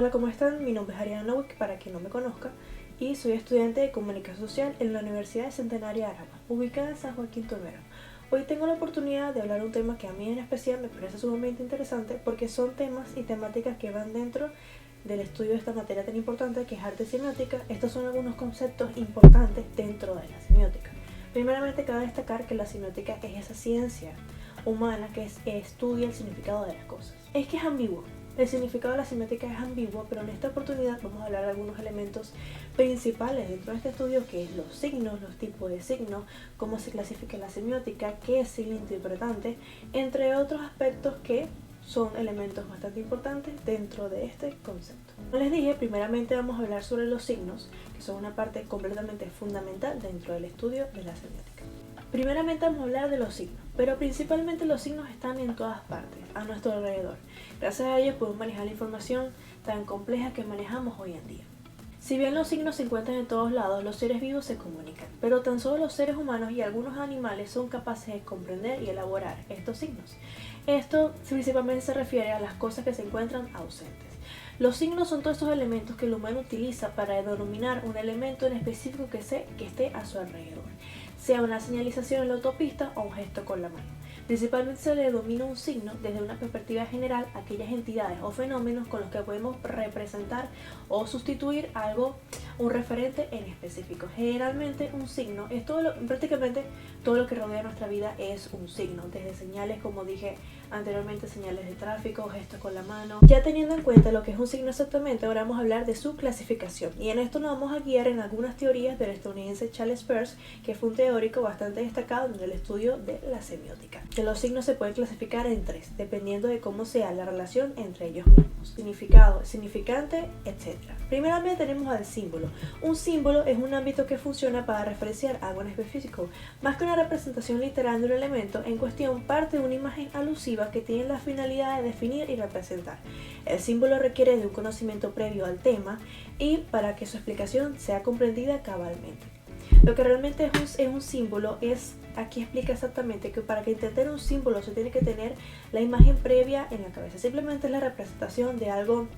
Hola, ¿cómo están? Mi nombre es Ariana Nowik, para quien no me conozca, y soy estudiante de Comunicación Social en la Universidad de Centenario de Aragua, ubicada en San Joaquín Turmero. Hoy tengo la oportunidad de hablar de un tema que a mí en especial me parece sumamente interesante porque son temas y temáticas que van dentro del estudio de esta materia tan importante que es arte semiótica. Estos son algunos conceptos importantes dentro de la semiótica. Primeramente, cabe destacar que la semiótica es esa ciencia humana que estudia el significado de las cosas. Es que es ambiguo. El significado de la semiótica es ambiguo, pero en esta oportunidad vamos a hablar de algunos elementos principales dentro de este estudio, que es los signos, los tipos de signos, cómo se clasifica la semiótica, qué es signo interpretante, entre otros aspectos que son elementos bastante importantes dentro de este concepto. Como les dije, primeramente vamos a hablar sobre los signos, que son una parte completamente fundamental dentro del estudio de la semiótica. Primeramente vamos a hablar de los signos, pero principalmente los signos están en todas partes, a nuestro alrededor. Gracias a ellos podemos manejar la información tan compleja que manejamos hoy en día. Si bien los signos se encuentran en todos lados, los seres vivos se comunican, pero tan solo los seres humanos y algunos animales son capaces de comprender y elaborar estos signos. Esto principalmente se refiere a las cosas que se encuentran ausentes. Los signos son todos esos elementos que el humano utiliza para denominar un elemento en específico que esté a su alrededor, sea una señalización en la autopista o un gesto con la mano. Principalmente se le denomina un signo desde una perspectiva general a aquellas entidades o fenómenos con los que podemos representar o sustituir algo, un referente en específico. Generalmente un signo es prácticamente todo lo que rodea nuestra vida es un signo, desde señales, como dije anteriormente, señales de tráfico, gestos con la mano. Ya teniendo en cuenta lo que es un signo exactamente, ahora vamos a hablar de su clasificación, y en esto nos vamos a guiar en algunas teorías del estadounidense Charles Peirce, que fue un teórico bastante destacado en el estudio de la semiótica. Que los signos se pueden clasificar en tres, dependiendo de cómo sea la relación entre ellos mismos: significado, significante, etc. Primeramente tenemos al símbolo. Un símbolo es un ámbito que funciona para referenciar algo en específico. Más que una representación literal de un elemento en cuestión, parte de una imagen alusiva que tiene la finalidad de definir y representar. El símbolo requiere de un conocimiento previo al tema y para que su explicación sea comprendida cabalmente. Lo que realmente es un símbolo aquí explica exactamente que para que entender un símbolo se tiene que tener la imagen previa en la cabeza. Simplemente es la representación de algo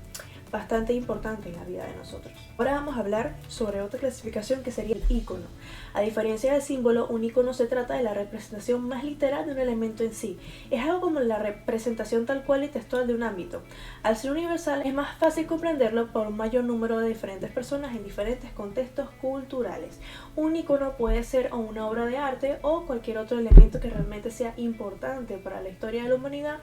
bastante importante en la vida de nosotros. Ahora vamos a hablar sobre otra clasificación, que sería el icono. A diferencia del símbolo, un icono se trata de la representación más literal de un elemento en sí. Es algo como la representación tal cual y textual de un ámbito. Al ser universal, es más fácil comprenderlo por un mayor número de diferentes personas en diferentes contextos culturales. Un icono puede ser o una obra de arte o cualquier otro elemento que realmente sea importante para la historia de la humanidad,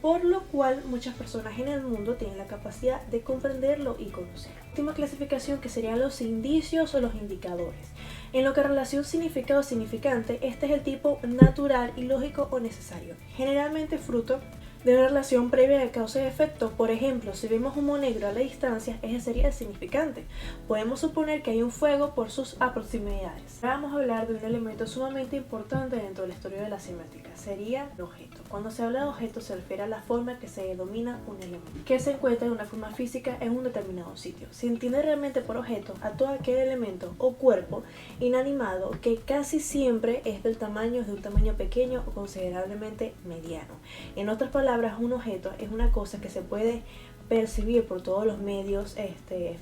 por lo cual muchas personas en el mundo tienen la capacidad de comprenderlo y conocerlo. Última clasificación, que serían los indicios o los indicadores. En lo que relación significado-significante, este es el tipo natural, ilógico o necesario, generalmente fruto de una relación previa de causa y efecto. Por ejemplo, si vemos humo negro a la distancia, ese sería el significante. Podemos suponer que hay un fuego por sus proximidades. Ahora vamos a hablar de un elemento sumamente importante dentro de la historia de la semiótica, sería el objeto. Cuando se habla de objeto se refiere a la forma que se denomina un elemento, que se encuentra en una forma física en un determinado sitio. Se entiende realmente por objeto a todo aquel elemento o cuerpo inanimado que casi siempre es de un tamaño pequeño o considerablemente mediano. En otras palabras, un objeto es una cosa que se puede percibir por todos los medios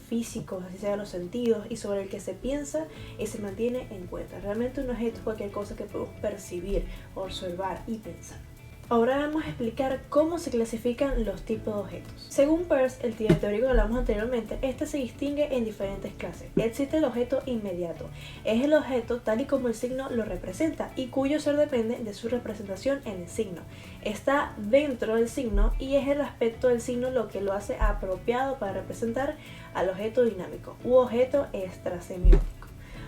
físicos, así sea los sentidos, y sobre el que se piensa y se mantiene en cuenta. Realmente un objeto es cualquier cosa que podemos percibir, observar y pensar. Ahora vamos a explicar cómo se clasifican los tipos de objetos. Según Peirce, el teórico que hablamos anteriormente, este se distingue en diferentes clases. Existe el objeto inmediato. Es el objeto tal y como el signo lo representa y cuyo ser depende de su representación en el signo. Está dentro del signo y es el aspecto del signo lo que lo hace apropiado para representar al objeto dinámico u objeto extrasemiótico.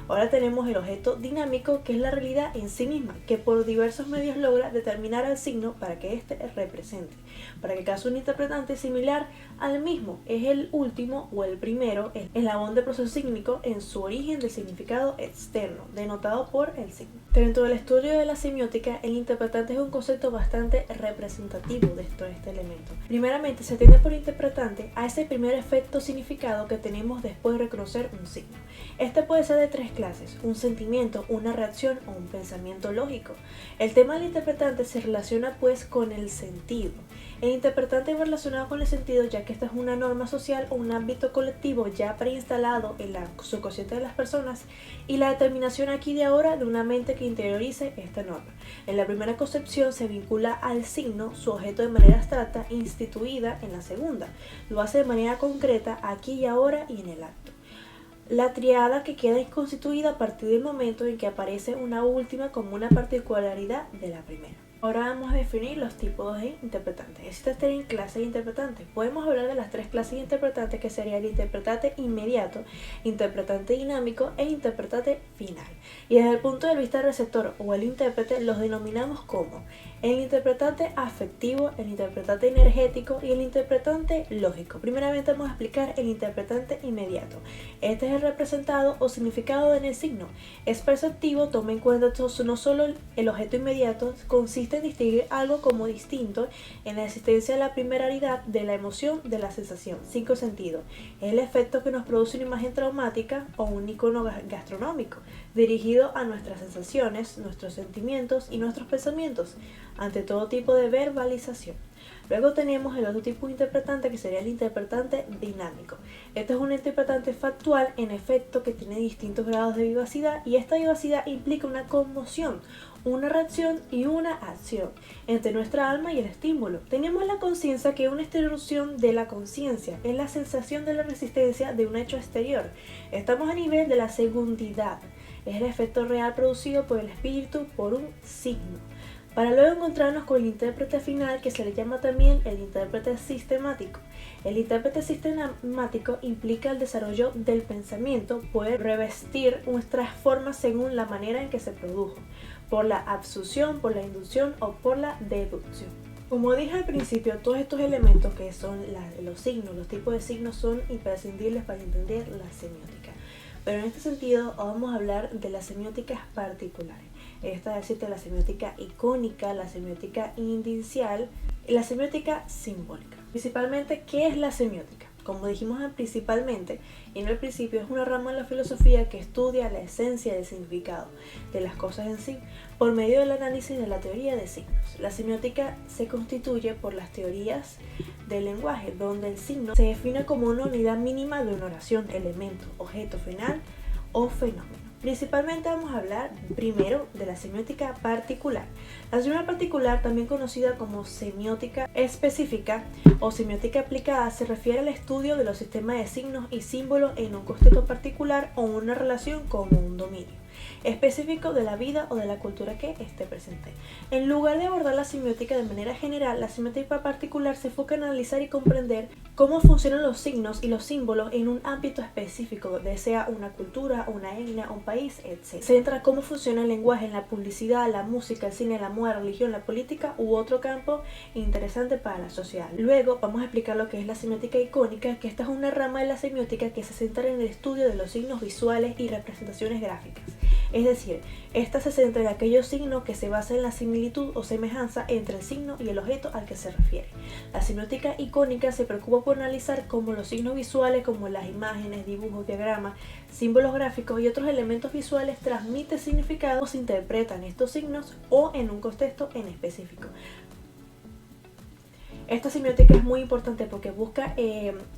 Ahora tenemos el objeto dinámico, que es la realidad en sí misma, que por diversos medios logra determinar al signo para que éste represente. Para que caso un interpretante similar al mismo, es el último o el primero eslabón de proceso sígnico en su origen del significado externo, denotado por el signo. Dentro del estudio de la semiótica, el interpretante es un concepto bastante representativo de este elemento. Primeramente, se tiene por interpretante a ese primer efecto significado que tenemos después de reconocer un signo. Este puede ser de tres clases: un sentimiento, una reacción o un pensamiento lógico. El tema del interpretante se relaciona pues con el sentido. El interpretante es relacionado con el sentido, ya que esta es una norma social o un ámbito colectivo ya preinstalado en la subconsciente de las personas, y la determinación aquí de ahora de una mente que interiorice esta norma. En la primera concepción se vincula al signo, su objeto de manera abstracta, instituida en la segunda. Lo hace de manera concreta aquí y ahora y en el acto. La triada que queda constituida a partir del momento en que aparece una última como una particularidad de la primera. Ahora vamos a definir los tipos de interpretantes. Existen tres clases de interpretantes. Podemos hablar de las tres clases de interpretantes, que sería el interpretante inmediato, interpretante dinámico e interpretante final. Y desde el punto de vista del receptor o el intérprete los denominamos como el interpretante afectivo, el interpretante energético y el interpretante lógico. Primeramente vamos a explicar el interpretante inmediato. Este es el representado o significado en el signo. Es perceptivo, toma en cuenta no solo el objeto inmediato, consiste en distinguir algo como distinto en la existencia de la primeralidad de la emoción de la sensación. 5 sentidos. Es el efecto que nos produce una imagen traumática o un icono gastronómico, dirigido a nuestras sensaciones, nuestros sentimientos y nuestros pensamientos, ante todo tipo de verbalización. Luego tenemos el otro tipo de interpretante, que sería el interpretante dinámico. Este es un interpretante factual, en efecto, que tiene distintos grados de vivacidad, y esta vivacidad implica una conmoción, una reacción y una acción entre nuestra alma y el estímulo. Tenemos la conciencia, que es una extensión de la conciencia, es la sensación de la resistencia de un hecho exterior. Estamos a nivel de la segundidad, es el efecto real producido por el espíritu por un signo, para luego encontrarnos con el intérprete final, que se le llama también el intérprete sistemático. El intérprete sistemático implica el desarrollo del pensamiento, puede revestir nuestras formas según la manera en que se produjo, por la absorción, por la inducción o por la deducción. Como dije al principio, todos estos elementos que son los signos, los tipos de signos, son imprescindibles para entender la semiótica. Pero en este sentido vamos a hablar de las semióticas particulares. Esta es decir, la semiótica icónica, la semiótica indicial y la semiótica simbólica. Principalmente, ¿qué es la semiótica? Como dijimos principalmente, y en el principio, es una rama de la filosofía que estudia la esencia del significado de las cosas en sí por medio del análisis de la teoría de signos. La semiótica se constituye por las teorías del lenguaje, donde el signo se define como una unidad mínima de una oración, elemento, objeto final o fenómeno. Principalmente vamos a hablar primero de la semiótica particular. La semiótica particular, también conocida como semiótica específica o semiótica aplicada, se refiere al estudio de los sistemas de signos y símbolos en un contexto particular o una relación con un dominio específico de la vida o de la cultura que esté presente. En lugar de abordar la semiótica de manera general, la semiótica particular se enfoca en analizar y comprender cómo funcionan los signos y los símbolos en un ámbito específico, ya sea una cultura, una etnia, un país, etc. Se centra cómo funciona el lenguaje en la publicidad, la música, el cine, la moda, la religión, la política u otro campo interesante para la sociedad. Luego vamos a explicar lo que es la semiótica icónica, que esta es una rama de la semiótica que se centra en el estudio de los signos visuales y representaciones gráficas. Es decir, esta se centra en aquellos signos que se basan en la similitud o semejanza entre el signo y el objeto al que se refiere. La semiótica icónica se preocupa por analizar cómo los signos visuales, como las imágenes, dibujos, diagramas, símbolos gráficos y otros elementos visuales, transmiten significado o se interpretan estos signos o en un contexto en específico. Esta semiótica es muy importante porque busca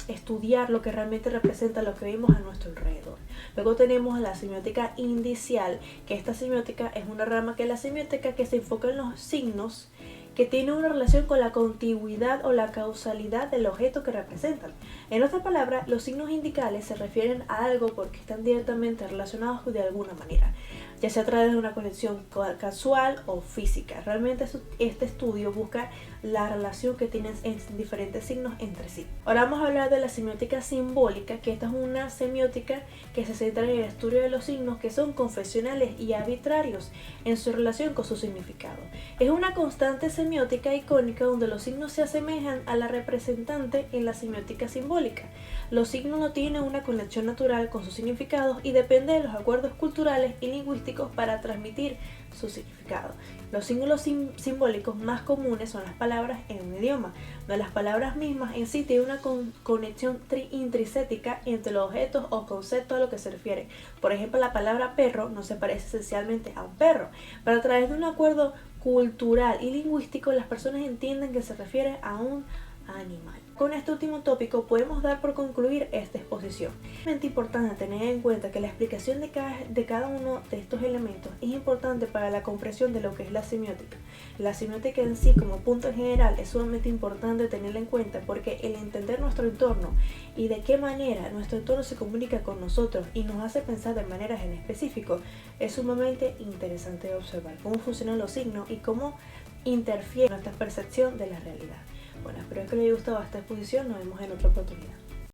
estudiar lo que realmente representa lo que vemos a nuestro alrededor. Luego tenemos la semiótica indicial, que esta semiótica es una rama que es la semiótica que se enfoca en los signos que tienen una relación con la contigüidad o la causalidad del objeto que representan. En otras palabras, los signos indicales se refieren a algo porque están directamente relacionados de alguna manera, ya sea a través de una conexión casual o física. Realmente este estudio busca la relación que tienen en diferentes signos entre sí. Ahora vamos a hablar de la semiótica simbólica, que esta es una semiótica que se centra en el estudio de los signos que son confesionales y arbitrarios en su relación con su significado. Es una constante semiótica icónica donde los signos se asemejan a la representante en la semiótica simbólica. Los signos no tienen una conexión natural con sus significados y dependen de los acuerdos culturales y lingüísticos para transmitir su significado. Los símbolos simbólicos más comunes son las palabras en un idioma, donde las palabras mismas en sí tienen una conexión intrínseca entre los objetos o conceptos a lo que se refiere. Por ejemplo, la palabra perro no se parece esencialmente a un perro, pero a través de un acuerdo cultural y lingüístico, las personas entienden que se refiere a un animal. Con este último tópico podemos dar por concluir esta exposición. Es realmente importante tener en cuenta que la explicación de cada uno de estos elementos es importante para la comprensión de lo que es la semiótica. La semiótica en sí, como punto general, es sumamente importante tenerla en cuenta porque el entender nuestro entorno y de qué manera nuestro entorno se comunica con nosotros y nos hace pensar de maneras en específico es sumamente interesante de observar cómo funcionan los signos y cómo interfiere nuestra percepción de la realidad. Bueno, espero que les haya gustado esta exposición. Nos vemos en otra oportunidad.